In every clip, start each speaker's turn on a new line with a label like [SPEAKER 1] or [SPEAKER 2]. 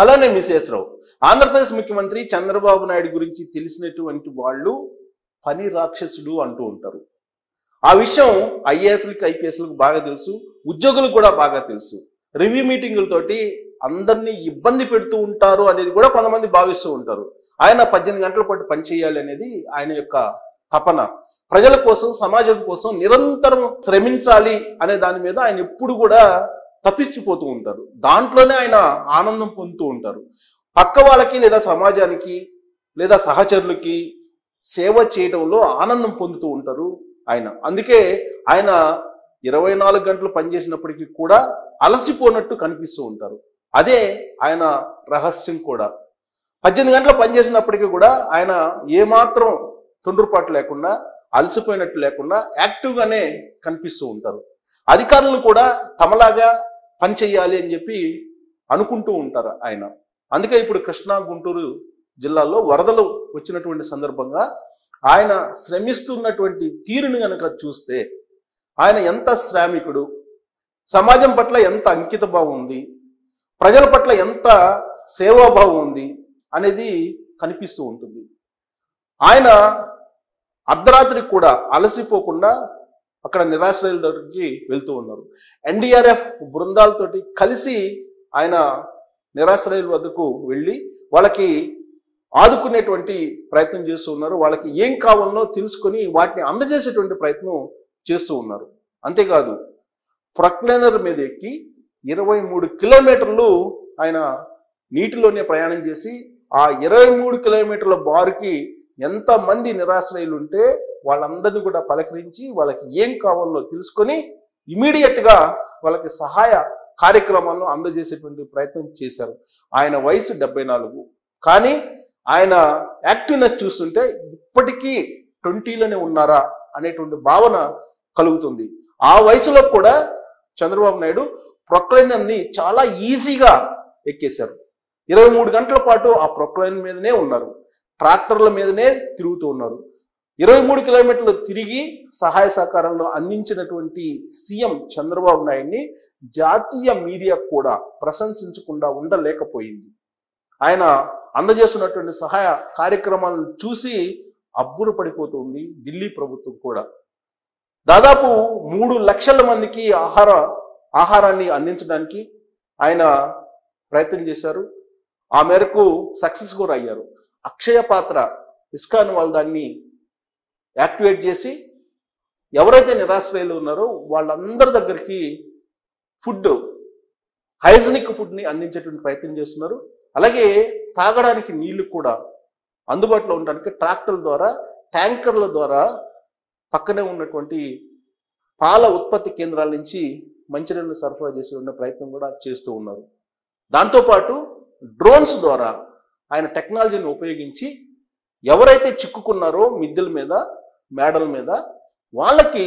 [SPEAKER 1] అలానే మిసేశ్వరరావు. ఆంధ్రప్రదేశ్ ముఖ్యమంత్రి చంద్రబాబు నాయుడు గురించి తెలిసినటువంటి వాళ్ళు పని రాక్షసుడు అంటూ ఉంటారు. ఆ విషయం ఐఏఎస్లకు ఐపీఎస్లకు బాగా తెలుసు, ఉద్యోగులకు కూడా బాగా తెలుసు. రివ్యూ మీటింగులతోటి అందరినీ ఇబ్బంది పెడుతూ ఉంటారు అనేది కూడా కొంతమంది భావిస్తూ ఉంటారు. ఆయన 18 గంటల పాటు పనిచేయాలి అనేది ఆయన యొక్క తపన. ప్రజల కోసం, సమాజం కోసం నిరంతరం శ్రమించాలి అనే దాని మీద ఆయన ఎప్పుడు కూడా తప్పించిపోతూ ఉంటారు. దాంట్లోనే ఆయన ఆనందం పొందుతూ ఉంటారు. పక్క వాళ్ళకి లేదా సమాజానికి లేదా సహచరులకి సేవ చేయడంలో ఆనందం పొందుతూ ఉంటారు ఆయన. అందుకే ఆయన 24 గంటలు పనిచేసినప్పటికీ కూడా అలసిపోనట్టు కనిపిస్తూ ఉంటారు. అదే ఆయన రహస్యం కూడా. 18 గంటలు పనిచేసినప్పటికీ కూడా ఆయన ఏమాత్రం తొందరపాటు లేకుండా, అలసిపోయినట్టు లేకుండా యాక్టివ్గానే కనిపిస్తూ ఉంటారు. అధికారులను కూడా తమలాగా పని చేయాలి అని చెప్పి అనుకుంటూ ఉంటారు ఆయన. అందుకే ఇప్పుడు కృష్ణా, గుంటూరు జిల్లాల్లో వరదలు వచ్చినటువంటి సందర్భంగా ఆయన శ్రమిస్తున్నటువంటి తీరుని కనుక చూస్తే ఆయన ఎంత శ్రామికుడు, సమాజం పట్ల ఎంత అంకిత భావం ఉంది, ప్రజల పట్ల ఎంత సేవాభావం ఉంది అనేది కనిపిస్తూ ఉంటుంది. ఆయన అర్ధరాత్రికి కూడా అలసిపోకుండా అక్కడ నిరాశ్రయుల దగ్గరికి వెళ్తూ ఉన్నారు. ఎన్డీఆర్ఎఫ్ బృందాలతోటి కలిసి ఆయన నిరాశ్రయుల వద్దకు వెళ్ళి వాళ్ళకి ఆదుకునేటువంటి ప్రయత్నం చేస్తూ ఉన్నారు. వాళ్ళకి ఏం కావాలనో తెలుసుకొని వాటిని అందజేసేటువంటి ప్రయత్నం చేస్తూ ఉన్నారు. అంతేకాదు, ప్రొక్లైనర్ మీద ఎక్కి 23 కిలోమీటర్లు ఆయన నీటిలోనే ప్రయాణం చేసి ఆ 23 కిలోమీటర్ల బారుకి ఎంతమంది నిరాశ్రయులు ఉంటే వాళ్ళందరినీ కూడా పలకరించి వాళ్ళకి ఏం కావాలో తెలుసుకొని ఇమీడియట్గా వాళ్ళకి సహాయ కార్యక్రమాలను అందజేసేటువంటి ప్రయత్నం చేశారు. ఆయన వయసు 74, కానీ ఆయన యాక్టివ్నెస్ చూస్తుంటే ఇప్పటికీ 20లోనే ఉన్నారా అనేటువంటి భావన కలుగుతుంది. ఆ వయసులో కూడా చంద్రబాబు నాయుడు ప్రొక్లైనర్ని చాలా ఈజీగా ఎక్కేశారు. 23 గంటల పాటు ఆ ప్రొక్లైన్ మీదనే ఉన్నారు, ట్రాక్టర్ల మీదనే తిరుగుతూ ఉన్నారు. 23 కిలోమీటర్లు తిరిగి సహాయ సహకారాలను అందించినటువంటి సీఎం చంద్రబాబు నాయుడిని జాతీయ మీడియా కూడా ప్రశంసించకుండా ఉండలేకపోయింది. ఆయన అందజేస్తున్నటువంటి సహాయ కార్యక్రమాలను చూసి అబ్బురు పడిపోతుంది ఢిల్లీ ప్రభుత్వం కూడా. దాదాపు 3 లక్షల మందికి ఆహారాన్ని అందించడానికి ఆయన ప్రయత్నం చేశారు. ఆ మేరకు సక్సెస్ కూడా అయ్యారు. అక్షయ పాత్ర ఇస్కాన్ వాళ్ళు దాన్ని యాక్టివేట్ చేసి ఎవరైతే నిరాశ్రయులు ఉన్నారో వాళ్ళందరి దగ్గరికి హైజనిక్ ఫుడ్ని అందించేటువంటి ప్రయత్నం చేస్తున్నారు. అలాగే తాగడానికి నీళ్లు కూడా అందుబాటులో ఉండడానికి ట్రాక్టర్ల ద్వారా, ట్యాంకర్ల ద్వారా పక్కనే ఉన్నటువంటి పాల ఉత్పత్తి కేంద్రాల నుంచి మంచినీళ్ళు సరఫరా చేసే ప్రయత్నం కూడా చేస్తూ ఉన్నారు. దాంతోపాటు డ్రోన్స్ ద్వారా ఆయన టెక్నాలజీని ఉపయోగించి ఎవరైతే చిక్కుకున్నారో మిద్దెల మీద, మేడల మీద వాళ్ళకి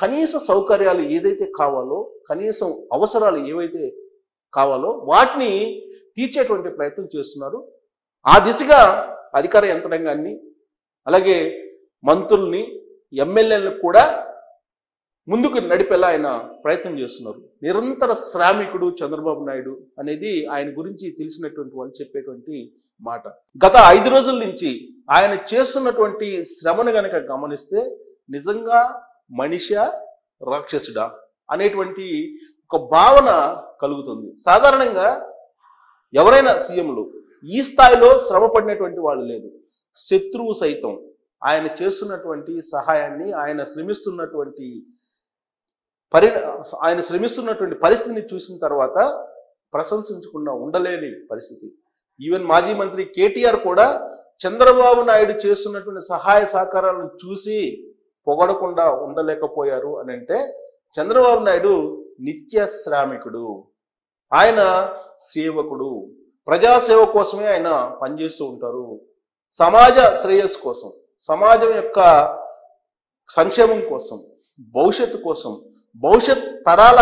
[SPEAKER 1] కనీస సౌకర్యాలు ఏదైతే కావాలో, కనీసం అవసరాలు ఏవైతే కావాలో వాటిని తీర్చేటువంటి ప్రయత్నం చేస్తున్నారు. ఆ దిశగా అధికార యంత్రాంగాన్ని, అలాగే మంత్రుల్ని, ఎమ్మెల్యేలను కూడా ముందుకు నడిపేలా ఆయన ప్రయత్నం చేస్తున్నారు. నిరంతర శ్రామికుడు చంద్రబాబు నాయుడు అనేది ఆయన గురించి తెలిసినటువంటి వాళ్ళు చెప్పేటువంటి మాట. గత 5 రోజుల నుంచి ఆయన చేస్తున్నటువంటి శ్రమను గనక గమనిస్తే నిజంగా మనిషా రాక్షసుడా అనేటువంటి ఒక భావన కలుగుతుంది. సాధారణంగా ఎవరైనా సీఎంలు ఈ స్థాయిలో శ్రమ పడినటువంటి వాళ్ళు లేదు. శత్రువు సైతం ఆయన చేస్తున్నటువంటి సహాయాన్ని, ఆయన శ్రమిస్తున్నటువంటి పరిస్థితిని చూసిన తర్వాత ప్రశంసించకుండా ఉండలేని పరిస్థితి. ఈవెన్ మాజీ మంత్రి కేటీఆర్ కూడా చంద్రబాబు నాయుడు చేస్తున్నటువంటి సహాయ సహకారాలను చూసి పొగడకుండా ఉండలేకపోయారు అని అంటే చంద్రబాబు నాయుడు నిత్య శ్రామికుడు, ఆయన సేవకుడు, ప్రజాసేవ కోసమే ఆయన పనిచేస్తూ ఉంటారు. సమాజ శ్రేయస్సు కోసం, సమాజం యొక్క సంక్షేమం కోసం, భవిష్యత్తు కోసం, భవిష్యత్ తరాల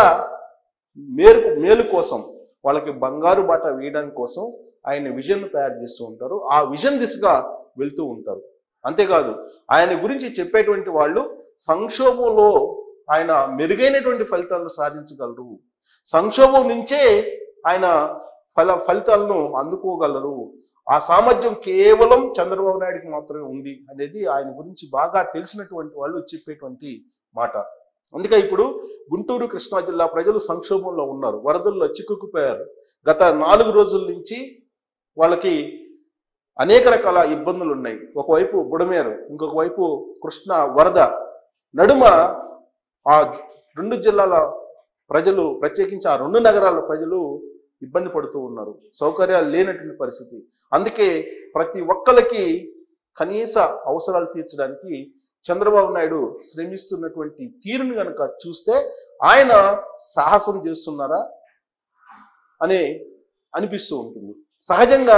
[SPEAKER 1] మేలు కోసం, వాళ్ళకి బంగారు బాట వేయడానికి కోసం ఆయన విజన్ తయారు చేస్తూ ఉంటారు. ఆ విజన్ దిశగా వెళ్తూ ఉంటారు. అంతేకాదు, ఆయన గురించి చెప్పేటువంటి వాళ్ళు సంక్షోభంలో ఆయన మెరుగైనటువంటి ఫలితాలను సాధించగలరు, సంక్షోభం నుంచే ఆయన ఫలితాలను అందుకోగలరు. ఆ సామర్థ్యం కేవలం చంద్రబాబు నాయుడికి మాత్రమే ఉంది అనేది ఆయన గురించి బాగా తెలిసినటువంటి వాళ్ళు చెప్పేటువంటి మాట. అందుకే ఇప్పుడు గుంటూరు కృష్ణా జిల్లా ప్రజలు సంక్షోభంలో ఉన్నారు, వరదల్లో చిక్కుకుపోయారు. గత 4 రోజుల నుంచి వాళ్ళకి అనేక రకాల ఇబ్బందులు ఉన్నాయి. ఒకవైపు బుడమేరు, ఇంకొక వైపు కృష్ణా వరద నడుమ ఆ 2 జిల్లాల ప్రజలు, ప్రత్యేకించి ఆ 2 నగరాల ప్రజలు ఇబ్బంది పడుతూ ఉన్నారు. సౌకర్యాలు లేనటువంటి పరిస్థితి. అందుకే ప్రతి ఒక్కరికి కనీస అవసరాలు తీర్చడానికి చంద్రబాబు నాయుడు శ్రమిస్తున్నటువంటి తీరుని కనుక చూస్తే ఆయన సాహసం చేస్తున్నారా అని అనిపిస్తూ ఉంటుంది. సహజంగా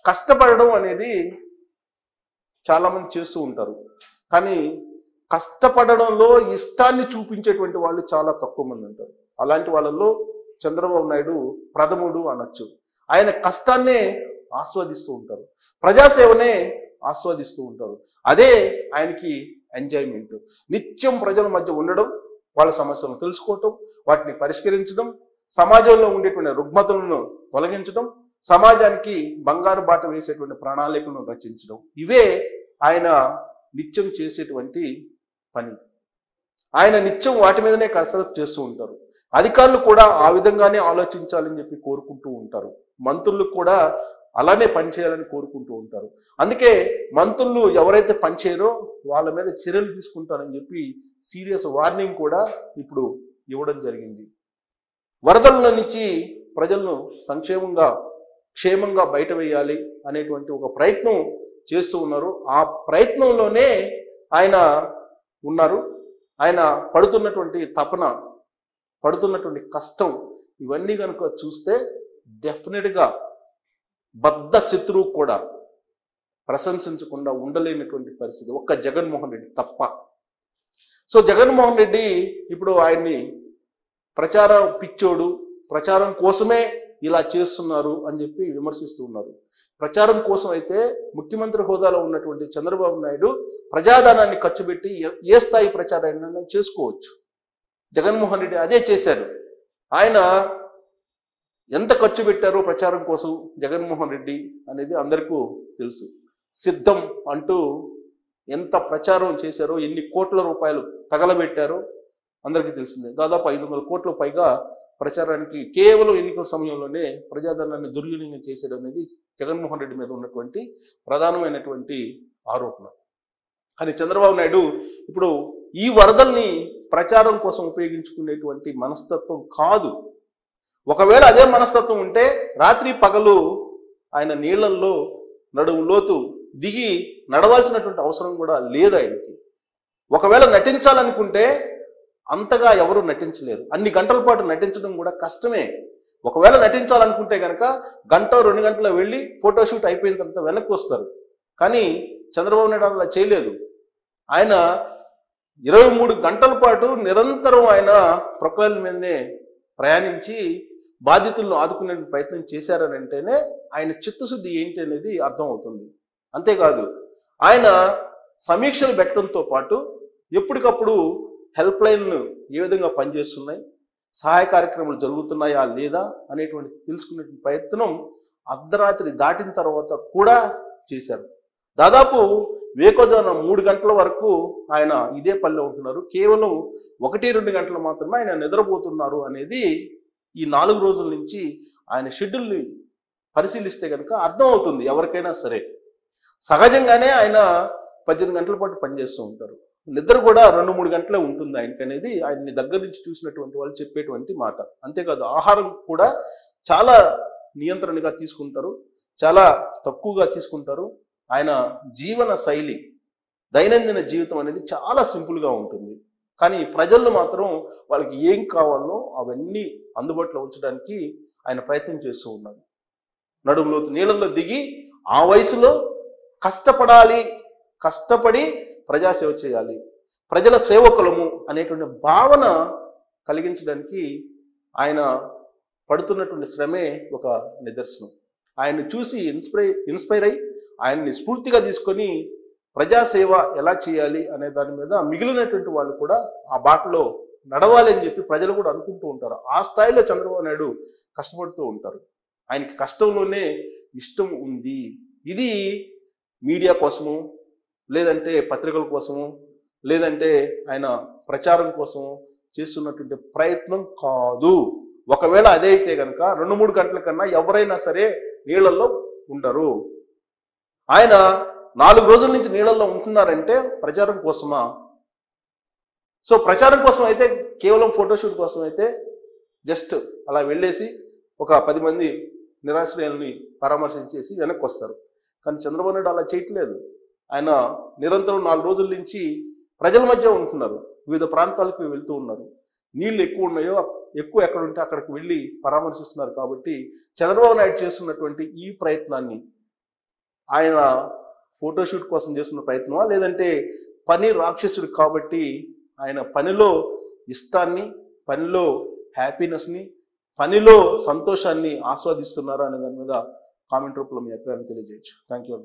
[SPEAKER 1] కష్టపడడం అనేది చాలామంది చేస్తూ ఉంటారు, కానీ కష్టపడడంలో ఇష్టాన్ని చూపించేటువంటి వాళ్ళు చాలా తక్కువ మంది ఉంటారు. అలాంటి వాళ్ళల్లో చంద్రబాబు నాయుడు ప్రథముడు అనొచ్చు. ఆయన కష్టాన్నే ఆస్వాదిస్తూ ఉంటారు, ప్రజాసేవనే ఆస్వాదిస్తూ ఉంటారు. అదే ఆయనకి ఎంజాయ్మెంట్. నిత్యం ప్రజల మధ్య ఉండడం, వాళ్ళ సమస్యలను తెలుసుకోవటం, వాటిని పరిష్కరించడం, సమాజంలో ఉండేటువంటి రుగ్మతలను తొలగించడం, సమాజానికి బంగారు బాట వేసేటువంటి ప్రణాళికలను రచించడం, ఇవే ఆయన నిత్యం చేసేటువంటి పని. ఆయన నిత్యం వాటి మీదనే కసరత్తు చేస్తూ ఉంటారు. అధికారులు కూడా ఆ విధంగానే ఆలోచించాలని చెప్పి కోరుకుంటూ ఉంటారు. మంత్రులు కూడా అలానే పనిచేయాలని కోరుకుంటూ ఉంటారు. అందుకే మంత్రులు ఎవరైతే పనిచేయరో వాళ్ళ మీద చర్యలు తీసుకుంటారని చెప్పి సీరియస్ వార్నింగ్ కూడా ఇప్పుడు ఇవ్వడం జరిగింది. వరదల నుంచి ప్రజలను క్షేమంగా బయట వేయాలి అనేటువంటి ఒక ప్రయత్నం చేస్తూ ఉన్నారు. ఆ ప్రయత్నంలోనే ఆయన ఉన్నారు. ఆయన పడుతున్నటువంటి తపన, పడుతున్నటువంటి కష్టం, ఇవన్నీ కనుక చూస్తే డెఫినెట్గా బద్ధ శత్రువు కూడా ప్రశంసించకుండా ఉండలేనటువంటి పరిస్థితి, ఒక్క జగన్మోహన్ రెడ్డి తప్ప. సో జగన్మోహన్ రెడ్డి ఇప్పుడు ఆయన్ని ప్రచారం పిచ్చోడు, ప్రచారం కోసమే ఇలా చేస్తున్నారు అని చెప్పి విమర్శిస్తూ ఉన్నారు. ప్రచారం కోసం అయితే ముఖ్యమంత్రి హోదాలో ఉన్నటువంటి చంద్రబాబు నాయుడు ప్రజాధనాన్ని ఖర్చు పెట్టి ఏ స్థాయి ప్రచారాన్ని చేసుకోవచ్చు. జగన్మోహన్ రెడ్డి అదే చేశారు. ఆయన ఎంత ఖర్చు పెట్టారో ప్రచారం కోసం జగన్మోహన్ రెడ్డి అనేది అందరికీ తెలుసు. సిద్ధం అంటూ ఎంత ప్రచారం చేశారో, ఎన్ని కోట్ల రూపాయలు తగలబెట్టారో అందరికీ తెలిసిందే. దాదాపు 500 కోట్ల పైగా ప్రచారానికి కేవలం ఎన్నికల సమయంలోనే ప్రజాధనాన్ని దుర్వినియోగం చేసేయడం అనేది జగన్మోహన్ రెడ్డి మీద ఉన్నటువంటి ప్రధానమైనటువంటి ఆరోపణ. కానీ చంద్రబాబు నాయుడు ఇప్పుడు ఈ వరదల్ని ప్రచారం కోసం ఉపయోగించుకునేటువంటి మనస్తత్వం కాదు. ఒకవేళ అదే మనస్తత్వం ఉంటే రాత్రి పగలు ఆయన నీళ్లలో నడుము లోతు దిగి నడవాల్సినటువంటి అవసరం కూడా లేదు ఆయనకి. ఒకవేళ నటించాలనుకుంటే అంతగా ఎవరు నటించలేరు. అన్ని గంటల పాటు నటించడం కూడా కష్టమే. ఒకవేళ నటించాలనుకుంటే కనుక 1-2 గంటలు వెళ్ళి ఫోటోషూట్ అయిపోయిన తర్వాత వెనక్కి వస్తారు. కానీ చంద్రబాబు నాయుడు అలా చేయలేదు. ఆయన 23 గంటల పాటు నిరంతరం ఆయన ప్రొక్లైన్ల మీదనే ప్రయాణించి బాధితులను ఆదుకునే ప్రయత్నం చేశారని అంటేనే ఆయన చిత్తశుద్ధి ఏంటి అనేది అర్థం అవుతుంది. అంతేకాదు ఆయన సమీక్షలు పెట్టడంతో పాటు ఎప్పటికప్పుడు హెల్ప్ లైన్లు ఏ విధంగా పనిచేస్తున్నాయి, సహాయ కార్యక్రమాలు జరుగుతున్నాయా లేదా అనేటువంటి తెలుసుకునే ప్రయత్నం అర్ధరాత్రి దాటిన తర్వాత కూడా చేశారు. దాదాపు వేకోజాన 3 గంటల వరకు ఆయన ఇదే పనిలో ఉంటున్నారు. కేవలం 1-2 గంటలు మాత్రమే ఆయన నిద్రపోతున్నారు అనేది ఈ 4 రోజుల నుంచి ఆయన షెడ్యూల్ని పరిశీలిస్తే కనుక అర్థం అవుతుంది ఎవరికైనా సరే. సహజంగానే ఆయన 18 గంటల పాటు పనిచేస్తూ ఉంటారు. నిద్ర కూడా 2-3 గంటలే ఉంటుంది ఆయనకి అనేది ఆయన్ని దగ్గర నుంచి చూసినటువంటి వాళ్ళు చెప్పేటువంటి మాట. అంతేకాదు ఆహారం కూడా చాలా నియంత్రణగా తీసుకుంటారు, చాలా తక్కువగా తీసుకుంటారు. ఆయన జీవన శైలి, దైనందిన జీవితం అనేది చాలా సింపుల్గా ఉంటుంది. కానీ ప్రజల్లో మాత్రం వాళ్ళకి ఏం కావాలో అవన్నీ అందుబాటులో ఉంచడానికి ఆయన ప్రయత్నం చేస్తూ ఉన్నారు. నడుములోతు నీళ్ళల్లో దిగి ఆ వయసులో కష్టపడి ప్రజాసేవ చేయాలి, ప్రజల సేవకులము అనేటువంటి భావన కలిగించడానికి ఆయన పడుతున్నటువంటి శ్రమే ఒక నిదర్శనం. ఆయన్ని చూసి ఇన్స్పైర్ అయ్యి ఆయన్ని స్ఫూర్తిగా తీసుకొని ప్రజాసేవ ఎలా చేయాలి అనే దాని మీద మిగిలినటువంటి వాళ్ళు కూడా ఆ బాటలో నడవాలి అని చెప్పి ప్రజలు కూడా అనుకుంటూ ఉంటారు. ఆ స్థాయిలో చంద్రబాబు నాయుడు కష్టపడుతూ ఉంటారు. ఆయనకి కష్టంలోనే ఇష్టం ఉంది. ఇది మీడియా కోసము, లేదంటే పత్రికల కోసము, లేదంటే ఆయన ప్రచారం కోసము చేస్తున్నటువంటి ప్రయత్నం కాదు. ఒకవేళ అదే అయితే కనుక 2-3 గంటల కన్నా ఎవరైనా సరే నీళ్ళల్లో ఉండరు. ఆయన 4 రోజుల నుంచి నీళ్ళల్లో ఉంటున్నారంటే ప్రచారం కోసమా? సో ప్రచారం కోసం అయితే, కేవలం ఫోటోషూట్ కోసం అయితే జస్ట్ అలా వెళ్ళేసి ఒక 10 మంది నిరాశ్రయాలని పరామర్శించేసి వెనక్కి వస్తారు. కానీ చంద్రబాబు నాయుడు అలా చేయట్లేదు. ఆయన నిరంతరం 4 రోజుల నుంచి ప్రజల మధ్య ఉంటున్నారు, వివిధ ప్రాంతాలకు వెళ్తూ ఉన్నారు. నీళ్ళు ఎక్కువ ఉన్నాయో ఎక్కువ ఎక్కడ ఉంటే అక్కడికి వెళ్ళి పరామర్శిస్తున్నారు. కాబట్టి చంద్రబాబు నాయుడు చేస్తున్నటువంటి ఈ ప్రయత్నాన్ని ఆయన ఫోటోషూట్ కోసం చేస్తున్న ప్రయత్నమా, లేదంటే పని రాక్షసుడు కాబట్టి ఆయన పనిలో ఇష్టాన్ని, పనిలో హ్యాపీనెస్ని, పనిలో సంతోషాన్ని ఆస్వాదిస్తున్నారా అనే దాని మీద కామెంట్ రూపంలో మీ అభిప్రాయాన్ని తెలియజేయచ్చు. Thank you.